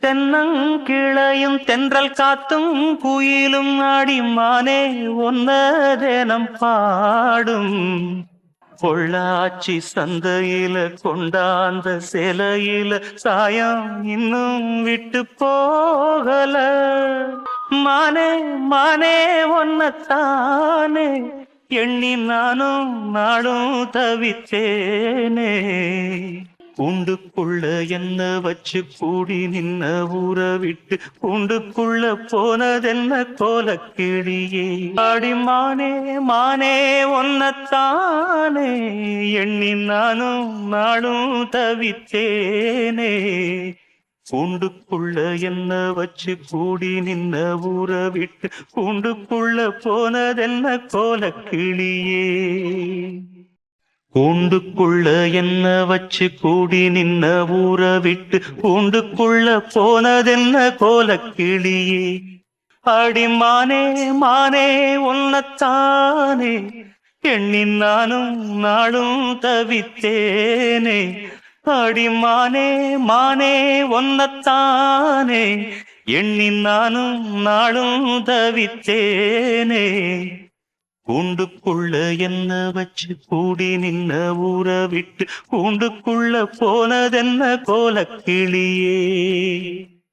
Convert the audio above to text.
தென்னங்கிளையும் தென்றல் காத்தும் குயிலும் ஆடிமானே ஒன்னதேனம் பாடும் பொள்ளாச்சி சந்தையில கொண்டாந்த சிலையில சாயம் இன்னும் விட்டு போகல மானே மானே ஒன்னத்தானே எண்ணி நானும் நாளும் தவித்தேனே கூண்டுக்குள்ள என்ன வச்சு கூடி நின்ன ஊற விட்டு கூண்டுக்குள்ள போனதென்ன கோலக்கிளியே ஆடி மானே மானே ஒன்னத்தானே எண்ணி நானும் நாளும் தவித்தேனே கூண்டுக்குள்ள என்ன வச்சு கூடி நின்ன ஊற விட்டு கூண்டுக்குள்ள போனதென்ன கோலக்கிளியே கூண்டுக்குள்ள என்ன வச்சு கூடி நின்ன ஊற விட்டு கூண்டுக்குள்ள போனதென்ன கோலக்கிளியே ஆடி மானே மானே ஒன்னத்தானே எண்ணி நானும் நாளும் தவித்தேனே ஆடி மானே மானே ஒன்னத்தானே எண்ணி நானும் நாளும் தவித்தேனே கூண்டுக்குள்ள என்ன வச்சு கூடி நின்ன ஊற விட்டு கூண்டுக்குள்ள போனதென்ன கோலக்கிளியே